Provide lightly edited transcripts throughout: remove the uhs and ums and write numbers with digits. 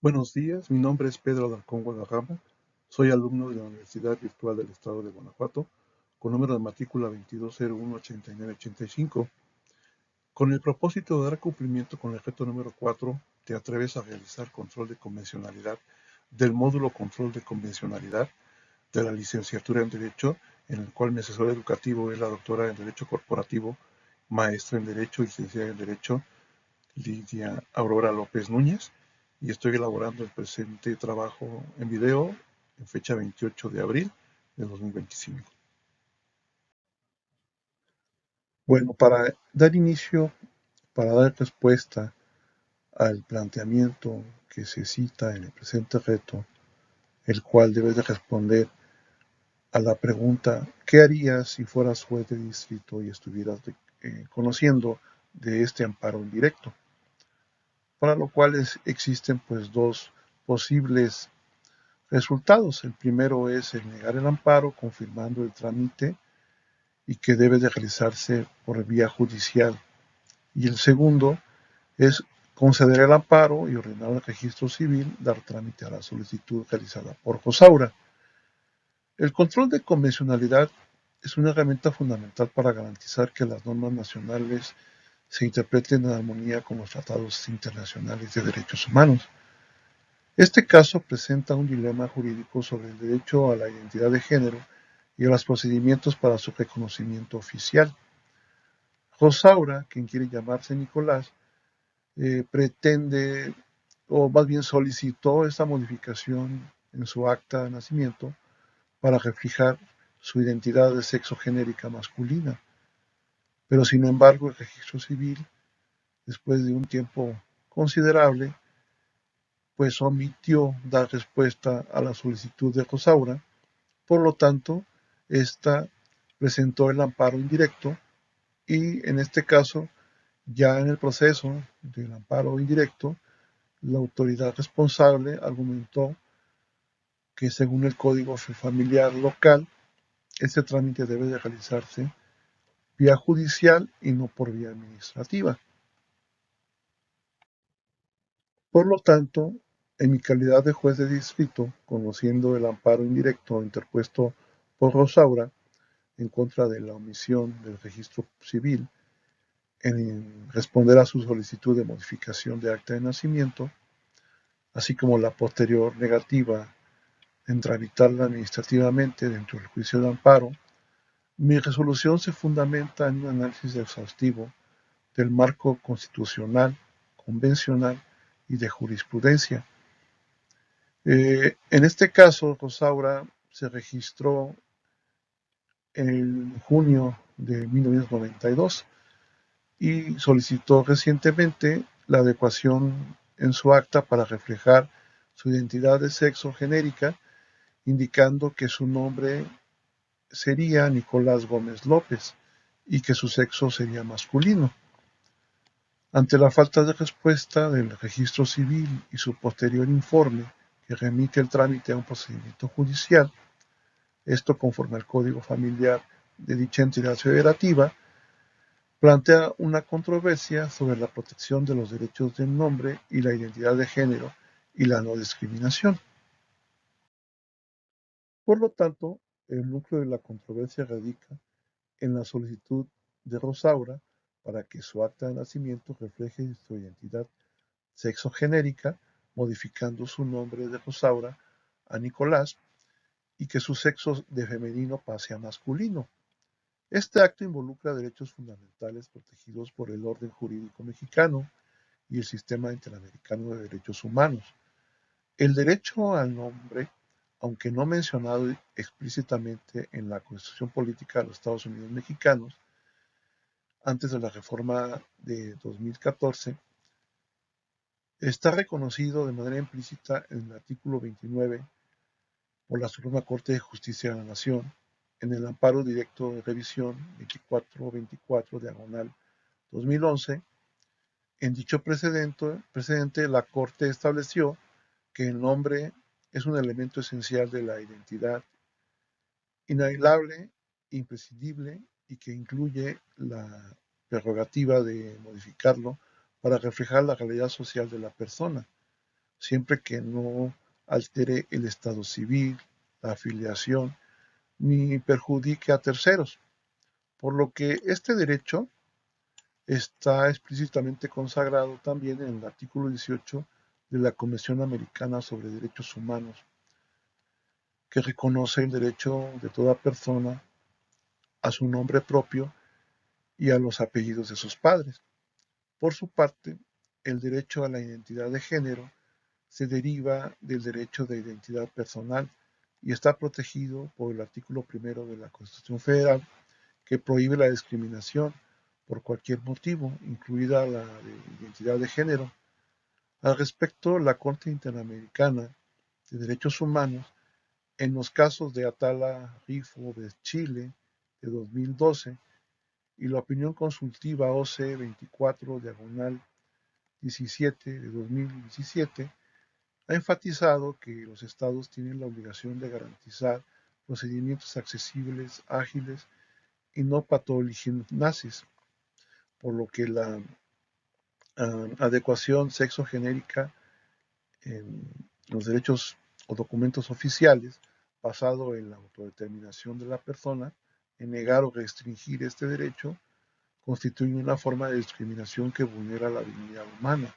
Buenos días, mi nombre es Pedro Alarcón Guadarrama, soy alumno de la Universidad Virtual del Estado de Guanajuato, con número de matrícula 22018985. Con el propósito de dar cumplimiento con el reto número 4, te atreves a realizar control de convencionalidad del módulo Control de Convencionalidad de la licenciatura en Derecho, en el cual mi asesor educativo es la doctora en Derecho Corporativo, maestra en Derecho y licenciada en Derecho, Lidia Aurora López Núñez, y estoy elaborando el presente trabajo en video en fecha 28 de abril de 2025. Bueno, para dar inicio, para dar respuesta al planteamiento que se cita en el presente reto, el cual debes de responder a la pregunta: ¿qué harías si fueras juez de distrito y estuvieras conociendo de este amparo indirecto? Para lo cual existen pues dos posibles resultados. El primero es el negar el amparo, confirmando el trámite y que debe de realizarse por vía judicial. Y el segundo es conceder el amparo y ordenar al registro civil dar trámite a la solicitud realizada por Josaura. El control de convencionalidad es una herramienta fundamental para garantizar que las normas nacionales se interpreten en armonía con los tratados internacionales de derechos humanos. Este caso presenta un dilema jurídico sobre el derecho a la identidad de género y a los procedimientos para su reconocimiento oficial. Rosaura, quien quiere llamarse Nicolás, pretende, o más bien solicitó esta modificación en su acta de nacimiento para reflejar su identidad de sexo genérica masculina. Pero sin embargo, el registro civil, después de un tiempo considerable, pues omitió dar respuesta a la solicitud de Rosaura. Por lo tanto, ésta presentó el amparo indirecto y en este caso, ya en el proceso del amparo indirecto, la autoridad responsable argumentó que según el Código Familiar local, este trámite debe de realizarse vía judicial y no por vía administrativa. Por lo tanto, en mi calidad de juez de distrito, conociendo el amparo indirecto interpuesto por Rosaura en contra de la omisión del registro civil en responder a su solicitud de modificación de acta de nacimiento, así como la posterior negativa en tramitarla administrativamente dentro del juicio de amparo, mi resolución se fundamenta en un análisis exhaustivo del marco constitucional, convencional y de jurisprudencia. En este caso, Rosaura se registró en junio de 1992 y solicitó recientemente la adecuación en su acta para reflejar su identidad de sexo genérica, indicando que su nombre sería Nicolás Gómez López y que su sexo sería masculino. Ante la falta de respuesta del registro civil y su posterior informe que remite el trámite a un procedimiento judicial, esto conforme al Código Familiar de dicha entidad federativa, plantea una controversia sobre la protección de los derechos del nombre y la identidad de género y la no discriminación. Por lo tanto, el núcleo de la controversia radica en la solicitud de Rosaura para que su acta de nacimiento refleje su identidad sexogenérica, modificando su nombre de Rosaura a Nicolás y que su sexo de femenino pase a masculino. Este acto involucra derechos fundamentales protegidos por el orden jurídico mexicano y el sistema interamericano de derechos humanos. El derecho al nombre, aunque no mencionado explícitamente en la Constitución Política de los Estados Unidos Mexicanos, antes de la reforma de 2014, está reconocido de manera implícita en el artículo 29 por la Suprema Corte de Justicia de la Nación, en el amparo directo de revisión 2424 diagonal 2011. En dicho precedente, la Corte estableció que el nombre es un elemento esencial de la identidad, inalienable, imprescindible y que incluye la prerrogativa de modificarlo para reflejar la realidad social de la persona. siempre que no altere el estado civil, la afiliación, ni perjudique a terceros, por lo que este derecho está explícitamente consagrado también en el artículo 18 de la Convención Americana sobre Derechos Humanos, que reconoce el derecho de toda persona a su nombre propio y a los apellidos de sus padres. Por su parte, el derecho a la identidad de género se deriva del derecho de identidad personal y está protegido por el artículo primero de la Constitución Federal, que prohíbe la discriminación por cualquier motivo, incluida la de identidad de género. Al respecto, la Corte Interamericana de Derechos Humanos, en los casos de Atala Rifo de Chile de 2012 y la opinión consultiva OC 24/17 de 2017, ha enfatizado que los estados tienen la obligación de garantizar procedimientos accesibles, ágiles y no patogenosis, por lo que la adecuación sexogenérica en los derechos o documentos oficiales basado en la autodeterminación de la persona, en negar o restringir este derecho, constituye una forma de discriminación que vulnera la dignidad humana.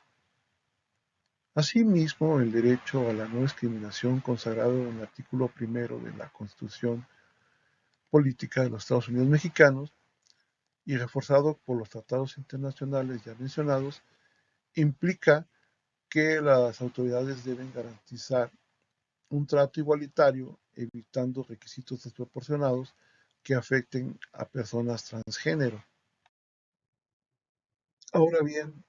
Asimismo, el derecho a la no discriminación consagrado en el artículo primero de la Constitución Política de los Estados Unidos Mexicanos y reforzado por los tratados internacionales ya mencionados, implica que las autoridades deben garantizar un trato igualitario, evitando requisitos desproporcionados que afecten a personas transgénero. Ahora bien,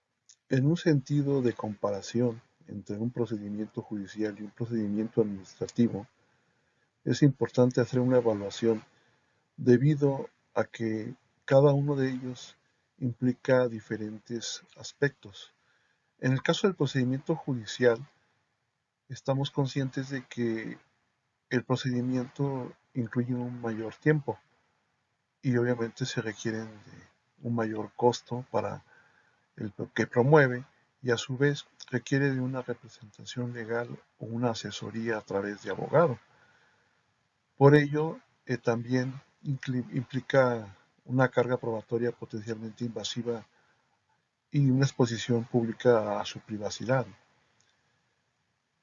en un sentido de comparación entre un procedimiento judicial y un procedimiento administrativo, es importante hacer una evaluación debido a que cada uno de ellos implica diferentes aspectos. En el caso del procedimiento judicial, estamos conscientes de que el procedimiento incluye un mayor tiempo y obviamente se requieren de un mayor costo para el que promueve y a su vez requiere de una representación legal o una asesoría a través de abogado. Por ello, también implica una carga probatoria potencialmente invasiva y una exposición pública a su privacidad.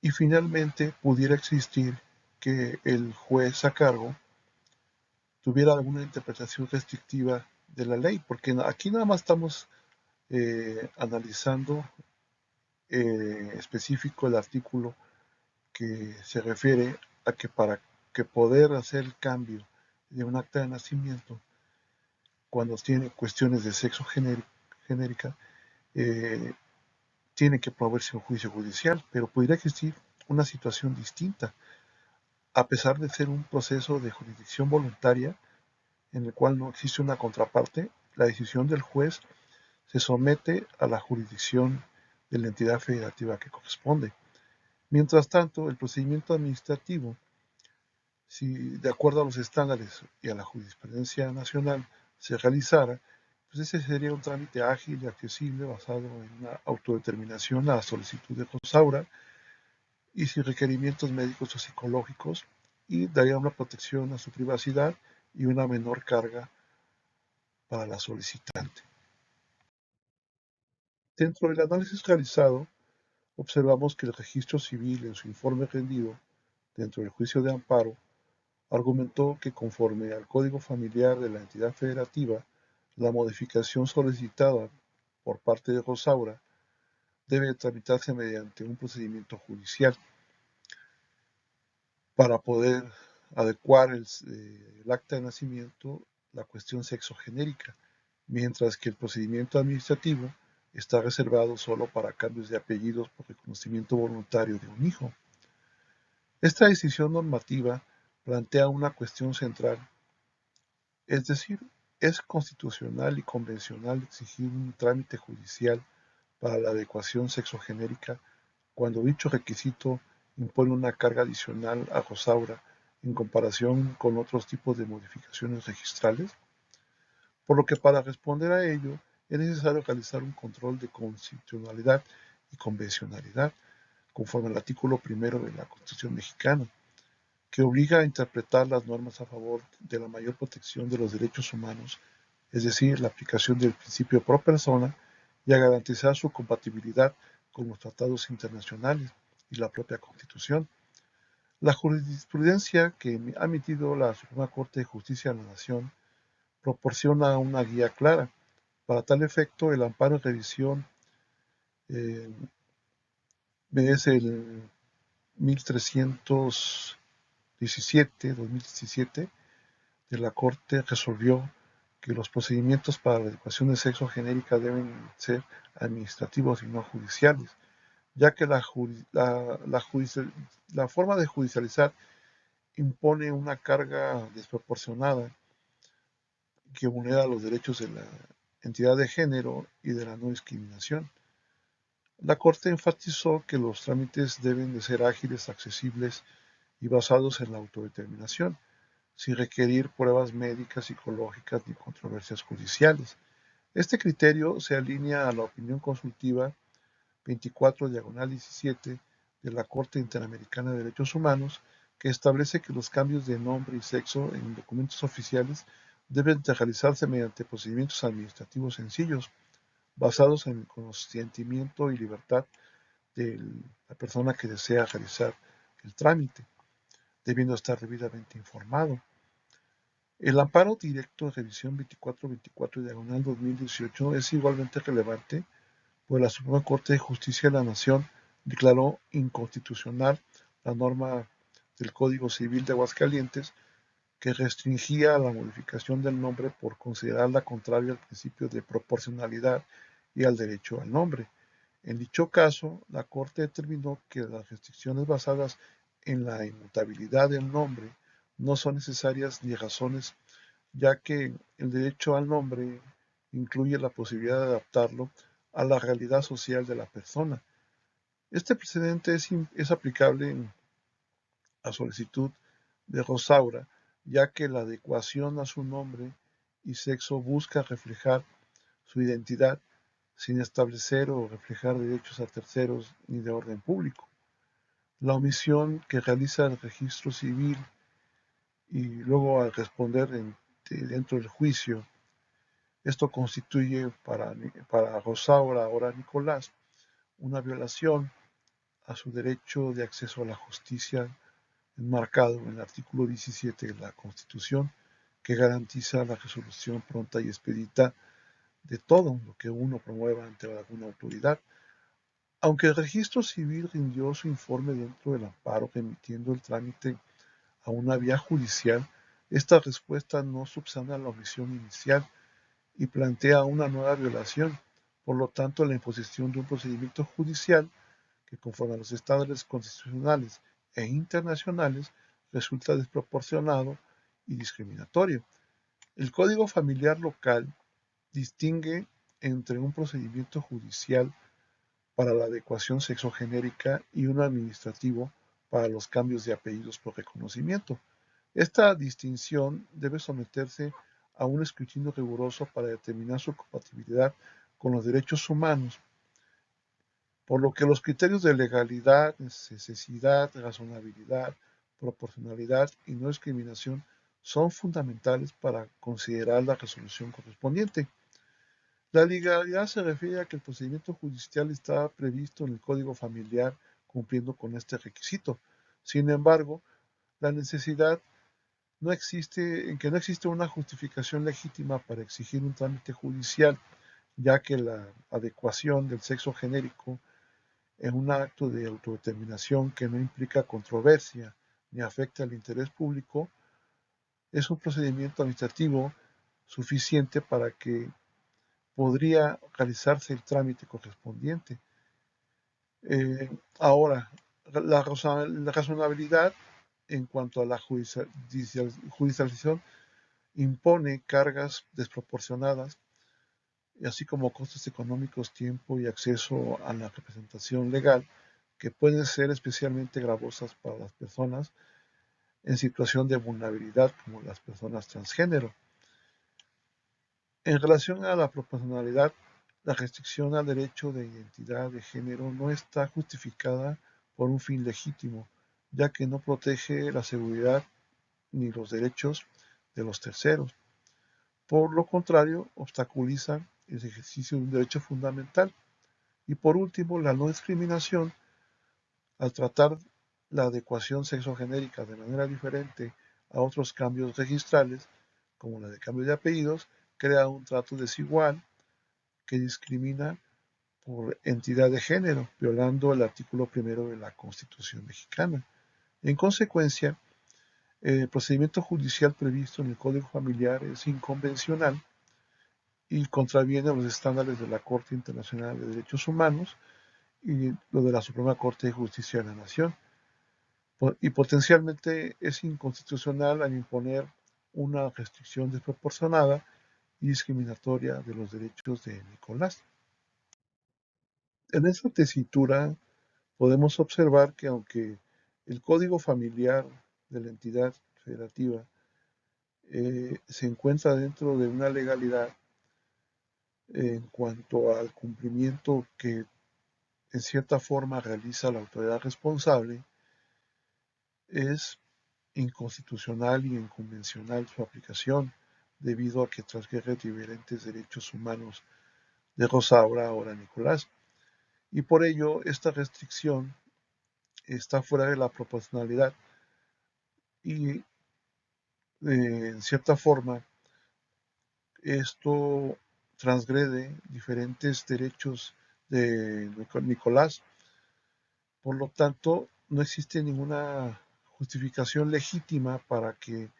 Y finalmente, pudiera existir que el juez a cargo tuviera alguna interpretación restrictiva de la ley, porque aquí nada más estamos analizando específico el artículo que se refiere a que para que poder hacer el cambio de un acta de nacimiento, cuando tiene cuestiones de sexo genérica, eh, tiene que promoverse un juicio judicial, pero podría existir una situación distinta, a pesar de ser un proceso de jurisdicción voluntaria en el cual no existe una contraparte, la decisión del juez se somete a la jurisdicción de la entidad federativa que corresponde. Mientras tanto, el procedimiento administrativo, si de acuerdo a los estándares y a la jurisprudencia nacional se realizara, pues ese sería un trámite ágil y accesible basado en una autodeterminación a la solicitud de Rosaura y sin requerimientos médicos o psicológicos y daría una protección a su privacidad y una menor carga para la solicitante. Dentro del análisis realizado, observamos que el registro civil en su informe rendido dentro del juicio de amparo argumentó que conforme al Código Familiar de la entidad federativa, la modificación solicitada por parte de Rosaura debe tramitarse mediante un procedimiento judicial para poder adecuar el acta de nacimiento la cuestión sexogenérica, mientras que el procedimiento administrativo está reservado solo para cambios de apellidos por reconocimiento voluntario de un hijo. Esta decisión normativa plantea una cuestión central, es decir, ¿es constitucional y convencional exigir un trámite judicial para la adecuación sexogenérica cuando dicho requisito impone una carga adicional a Rosaura en comparación con otros tipos de modificaciones registrales? Por lo que para responder a ello es necesario realizar un control de constitucionalidad y convencionalidad, conforme al artículo primero de la Constitución mexicana, que obliga a interpretar las normas a favor de la mayor protección de los derechos humanos, es decir, la aplicación del principio pro persona, y a garantizar su compatibilidad con los tratados internacionales y la propia Constitución. La jurisprudencia que ha emitido la Suprema Corte de Justicia de la Nación proporciona una guía clara. Para tal efecto, el amparo en revisión eh, es el 1317-2017 de la Corte resolvió que los procedimientos para la educación de sexo genérica deben ser administrativos y no judiciales, ya que la forma de judicializar impone una carga desproporcionada que vulnera los derechos de la entidad de género y de la no discriminación. La Corte enfatizó que los trámites deben de ser ágiles, accesibles y basados en la autodeterminación, sin requerir pruebas médicas, psicológicas ni controversias judiciales. Este criterio se alinea a la opinión consultiva 24/17 de la Corte Interamericana de Derechos Humanos, que establece que los cambios de nombre y sexo en documentos oficiales deben de realizarse mediante procedimientos administrativos sencillos, basados en el consentimiento y libertad de la persona que desea realizar el trámite, debiendo estar debidamente informado. El amparo directo de revisión 2424/2018 es igualmente relevante, pues la Suprema Corte de Justicia de la Nación declaró inconstitucional la norma del Código Civil de Aguascalientes que restringía la modificación del nombre por considerarla contraria al principio de proporcionalidad y al derecho al nombre. En dicho caso, la Corte determinó que las restricciones basadas en la inmutabilidad del nombre no son necesarias ni razones, ya que el derecho al nombre incluye la posibilidad de adaptarlo a la realidad social de la persona. Este precedente es aplicable a solicitud de Rosaura, ya que la adecuación a su nombre y sexo busca reflejar su identidad sin establecer o reflejar derechos a terceros ni de orden público. La omisión que realiza el registro civil y luego al responder dentro del juicio, esto constituye para Rosaura, ahora Nicolás, una violación a su derecho de acceso a la justicia enmarcado en el artículo 17 de la Constitución, que garantiza la resolución pronta y expedita de todo lo que uno promueva ante alguna autoridad. Aunque el registro civil rindió su informe dentro del amparo remitiendo el trámite a una vía judicial, esta respuesta no subsana la omisión inicial y plantea una nueva violación. Por lo tanto, la imposición de un procedimiento judicial que, conforme a los estándares constitucionales e internacionales, resulta desproporcionado y discriminatorio. El Código Familiar local distingue entre un procedimiento judicial para la adecuación sexogenérica y uno administrativo para los cambios de apellidos por reconocimiento. Esta distinción debe someterse a un escrutinio riguroso para determinar su compatibilidad con los derechos humanos, por lo que los criterios de legalidad, necesidad, razonabilidad, proporcionalidad y no discriminación son fundamentales para considerar la resolución correspondiente. La legalidad se refiere a que el procedimiento judicial está previsto en el Código Familiar cumpliendo con este requisito. Sin embargo, la necesidad en que no existe una justificación legítima para exigir un trámite judicial, ya que la adecuación del sexo genérico en un acto de autodeterminación que no implica controversia ni afecta al interés público, es un procedimiento administrativo suficiente para que podría realizarse el trámite correspondiente. Ahora, la razonabilidad en cuanto a la judicialización impone cargas desproporcionadas, así como costos económicos, tiempo y acceso a la representación legal, que pueden ser especialmente gravosas para las personas en situación de vulnerabilidad, como las personas transgénero. En relación a la proporcionalidad, la restricción al derecho de identidad de género no está justificada por un fin legítimo, ya que no protege la seguridad ni los derechos de los terceros. Por lo contrario, obstaculiza el ejercicio de un derecho fundamental. Y por último, la no discriminación, al tratar la adecuación sexogenérica de manera diferente a otros cambios registrales, como la de cambio de apellidos, crea un trato desigual que discrimina por entidad de género, violando el artículo primero de la Constitución mexicana. En consecuencia, el procedimiento judicial previsto en el Código Familiar es inconvencional y contraviene a los estándares de la Corte Internacional de Derechos Humanos y lo de la Suprema Corte de Justicia de la Nación, y potencialmente es inconstitucional al imponer una restricción desproporcionada y discriminatoria de los derechos de Nicolás. En esta tesitura podemos observar que aunque el código familiar de la entidad federativa se encuentra dentro de una legalidad en cuanto al cumplimiento que en cierta forma realiza la autoridad responsable, es inconstitucional y inconvencional su aplicación, debido a que transgrede diferentes derechos humanos de Rosaura, ahora Nicolás. Y por ello, esta restricción está fuera de la proporcionalidad y, en cierta forma, esto transgrede diferentes derechos de Nicolás. Por lo tanto, no existe ninguna justificación legítima para que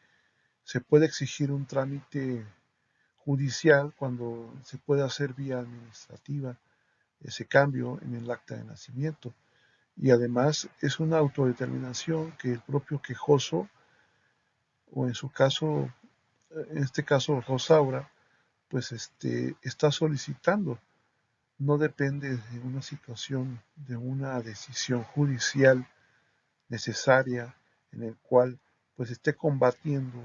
se pueda exigir un trámite judicial cuando se puede hacer vía administrativa ese cambio en el acta de nacimiento. Y además es una autodeterminación que el propio quejoso, o en su caso, en este caso Rosaura, pues está solicitando. No depende de una situación, de una decisión judicial necesaria en el cual pues esté combatiendo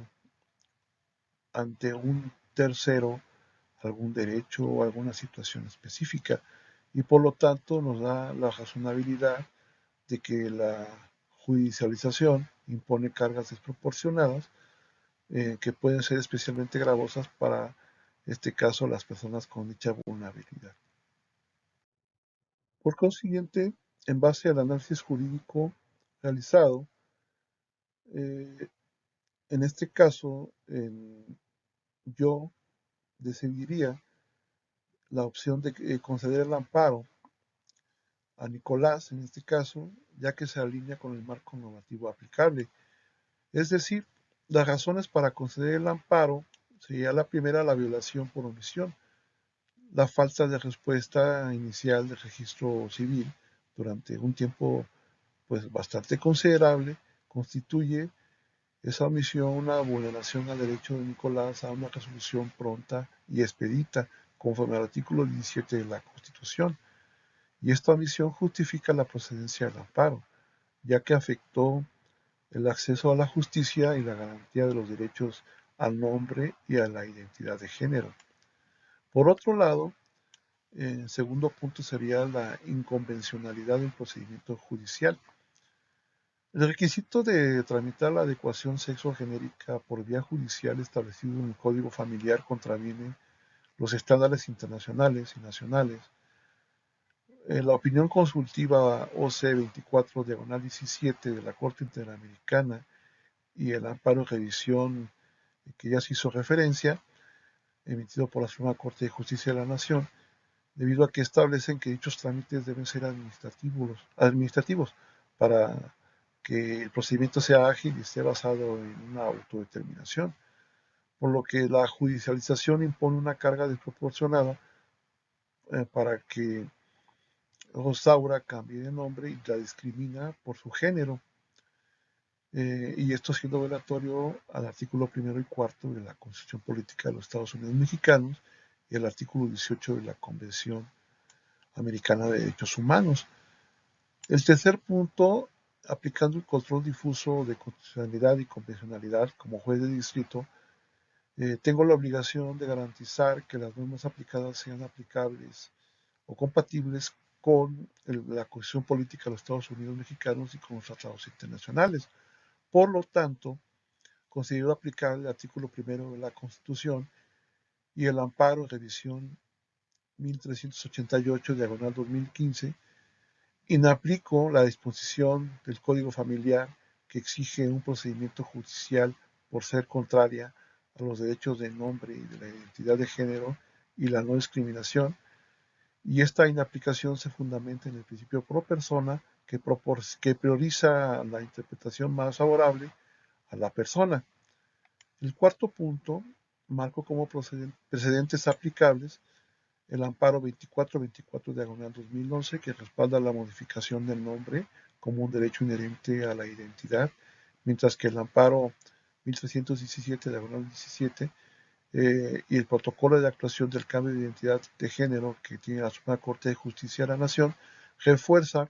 ante un tercero algún derecho o alguna situación específica, y por lo tanto nos da la razonabilidad de que la judicialización impone cargas desproporcionadas que pueden ser especialmente gravosas para este caso las personas con dicha vulnerabilidad. Por consiguiente, en base al análisis jurídico realizado, eh, en este caso yo decidiría la opción de conceder el amparo a Nicolás, en este caso, ya que se alinea con el marco normativo aplicable. Es decir, las razones para conceder el amparo sería la primera, la violación por omisión, la falta de respuesta inicial del registro civil durante un tiempo pues bastante considerable constituye esa omisión una vulneración al derecho de Nicolás a una resolución pronta y expedita, conforme al artículo 17 de la Constitución. Y esta omisión justifica la procedencia del amparo, ya que afectó el acceso a la justicia y la garantía de los derechos al nombre y a la identidad de género. Por otro lado, el segundo punto sería la inconvencionalidad del procedimiento judicial. El requisito de tramitar la adecuación sexogenérica por vía judicial establecido en el Código Familiar contraviene los estándares internacionales y nacionales. La opinión consultiva OC 24/17 de la Corte Interamericana y el amparo de revisión que ya se hizo referencia, emitido por la Suprema Corte de Justicia de la Nación, debido a que establecen que dichos trámites deben ser administrativos para que el procedimiento sea ágil y esté basado en una autodeterminación, por lo que la judicialización impone una carga desproporcionada para que Rosaura cambie de nombre y la discrimina por su género, y esto siendo violatorio al artículo primero y cuarto de la Constitución Política de los Estados Unidos Mexicanos y el artículo 18 de la Convención Americana de Derechos Humanos. El tercer punto, aplicando el control difuso de constitucionalidad y convencionalidad como juez de distrito, tengo la obligación de garantizar que las normas aplicadas sean aplicables o compatibles con la Constitución política de los Estados Unidos mexicanos y con los tratados internacionales. Por lo tanto, consideró aplicar el artículo primero de la Constitución y el amparo en revisión 1388, diagonal 2015, inaplicó la disposición del Código Familiar que exige un procedimiento judicial por ser contraria a los derechos de nombre y de la identidad de género y la no discriminación, y esta inaplicación se fundamenta en el principio pro persona que prioriza la interpretación más favorable a la persona. El cuarto punto marcó como precedentes aplicables el amparo 2424 diagonal 2011 que respalda la modificación del nombre como un derecho inherente a la identidad, mientras que el amparo 1317 diagonal 17 y el protocolo de actuación del cambio de identidad de género que tiene la Suprema Corte de Justicia de la Nación refuerza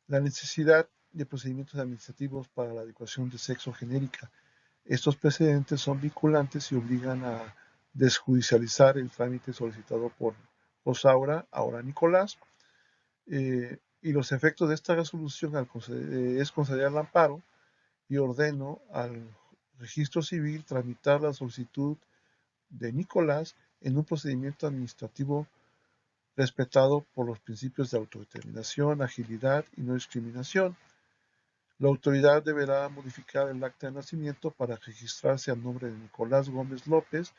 la necesidad de procedimientos administrativos para la adecuación de sexo genérica. Estos precedentes son vinculantes y obligan a desjudicializar el trámite solicitado por Rosaura, ahora Nicolás, y los efectos de esta resolución es conceder el amparo y ordeno al registro civil tramitar la solicitud de Nicolás en un procedimiento administrativo respetado por los principios de autodeterminación, agilidad y no discriminación. La autoridad deberá modificar el acta de nacimiento para registrarse al nombre de Nicolás Gómez López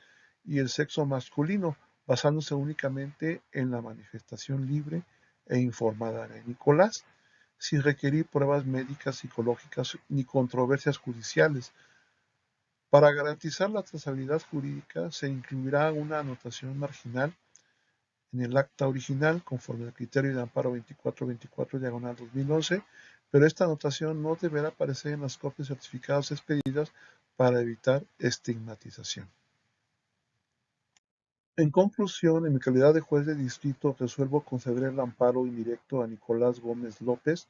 y el sexo masculino, basándose únicamente en la manifestación libre e informada de Nicolás, sin requerir pruebas médicas, psicológicas ni controversias judiciales. Para garantizar la trazabilidad jurídica, se incluirá una anotación marginal en el acta original, conforme al criterio de amparo 2424 diagonal 2011, pero esta anotación no deberá aparecer en las copias certificadas expedidas para evitar estigmatización. En conclusión, en mi calidad de juez de distrito, resuelvo conceder el amparo indirecto a Nicolás Gómez López,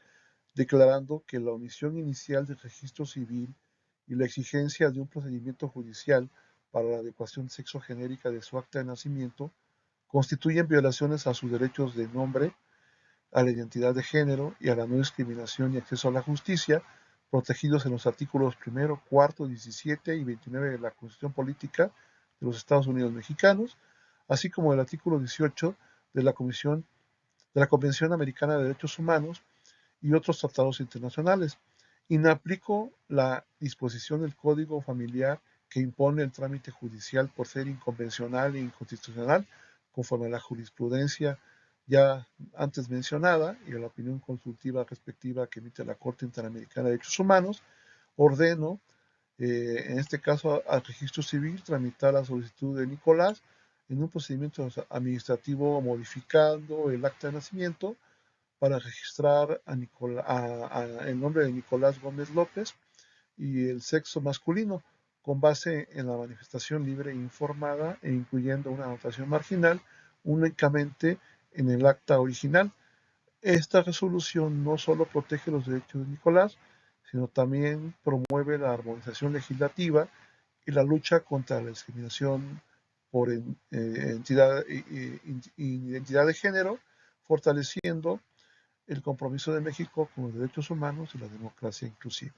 declarando que la omisión inicial del registro civil y la exigencia de un procedimiento judicial para la adecuación sexogenérica de su acta de nacimiento constituyen violaciones a sus derechos de nombre, a la identidad de género y a la no discriminación y acceso a la justicia, protegidos en los artículos 1, 4, 17 y 29 de la Constitución Política de los Estados Unidos Mexicanos, así como el artículo 18 de la Convención Americana de Derechos Humanos y otros tratados internacionales. Inaplico la disposición del Código Familiar que impone el trámite judicial por ser inconvencional e inconstitucional, conforme a la jurisprudencia ya antes mencionada y a la opinión consultiva respectiva que emite la Corte Interamericana de Derechos Humanos. Ordeno, en este caso al Registro Civil, tramitar la solicitud de Nicolás en un procedimiento administrativo modificando el acta de nacimiento para registrar el nombre de Nicolás Gómez López y el sexo masculino, con base en la manifestación libre e informada e incluyendo una anotación marginal únicamente en el acta original. Esta resolución no solo protege los derechos de Nicolás, sino también promueve la armonización legislativa y la lucha contra la discriminación por identidad de género, fortaleciendo el compromiso de México con los derechos humanos y la democracia inclusiva.